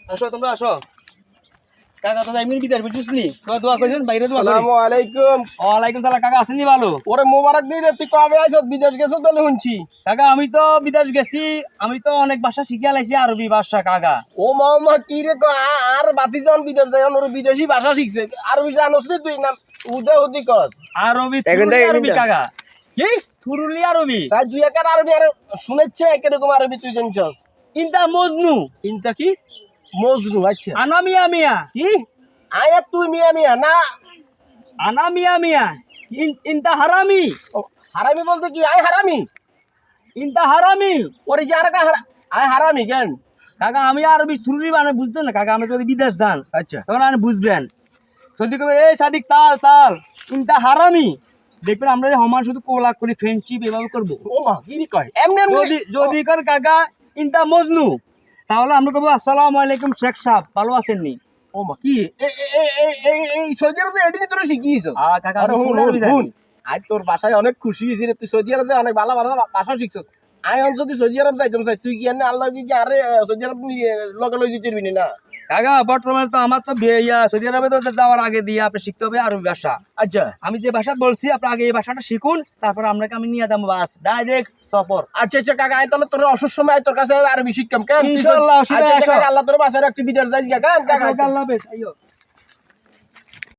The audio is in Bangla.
আসো তোমরা আসো কাকা তো আমি বিদেশ বুঝছিস তো দোয়া করেন বাইরে দোয়া করি আসসালামু আলাইকুম। ওয়ালাইকুম সালাম কাকা আছেন নি ভালো ওরে মোবারক দিন রে, তুই কবে আইছ? বিদেশ গেছো তাহলে শুনছি। কাকা আমি তো বিদেশ গেছি আমি তো অনেক ভাষা শিখে লাইছি আরবি ভাষা কাকা ও মামা কি রে আর বাতি যখন বিদেশ যায় ওর বিদেশি ভাষা শিখছে, আরবি জানোস রে তুই? না উদে উদি কস আরবি এখন তুরুলি দেখ, আরবি এখন কাকা কি তুরুলি আরবি সাই দুই একার আরবি আর শুনেছে কিরকম আরবি তুই জানছস? ইনতা মজনু ইনতা কি? মজনু। আচ্ছা আনা মিয়া মিয়া কি আয়া তুই মিয়া মিয়া না? আনা মিয়া মিয়া ইনতা হারামি ও, হারামি বলতে কি আয় হারামি? ইনতা হারামি ওরে যে আর আয় হারামি কেন? কাকা আমি আরবি তুরুলি মানে বুঝতেন না কাকা আমি যদি বিদেশ যান আচ্ছা তখন আপনি বুঝবেন যদি কবে এই সাদিক তাল তাল ইনতা হারামি দেখবেন আমরা যে হমান শুধু কোলা করি ফ্রেন্ডশিপ এভাবে করবো ও মা কি রে কয় এমনি যদি যদি কর কাকা ইনতা মজনু তাহলে আমরা কবো আসসালামু আলাইকুম শেখ সাহেব ভালো আছেন নি ও মা কি এই সৌদি আরবে এডিনি তোরা শিখিয়েছ? কাকা আরে আমি হুন পুরো হুন আরবি জানি। হুন, আজ তোর বাসায় অনেক খুশি হয়েছি রে, তুই সৌদি আরবে অনেক ভালো ভালো ভাষা শিখছ। আই যদি সৌদি আরব যাইতাম চাই তুই কি এনে আল্লাহ কি আরে সৌদি আরব লগে লই যেতে পারবি না? কাকা বর্তমানে তো আমার তো সৌদি আরবে তো যাওয়ার আগে দিয়ে আপনি শিখতে হবে আরবি ভাষা আচ্ছা আমি যে ভাষা বলছি আপনি আগে এই ভাষাটা শিখুন তারপর আপনাকে আমি নিয়ে যাবো বাস ডাইরেক্ট সফর আচ্ছা আচ্ছা কাকা, আই তাহলে তোর অসুস্থ সময় তোর কাছে আরবি শিখতাম কেন? ইনশাআল্লাহ, অসুবিধা আচ্ছা আসো। কাকা, আল্লাহ তোর বাসায় রাখতে বিদেশ যাই কেন কাকা? আল্লাহ হাফেজ আইয়ো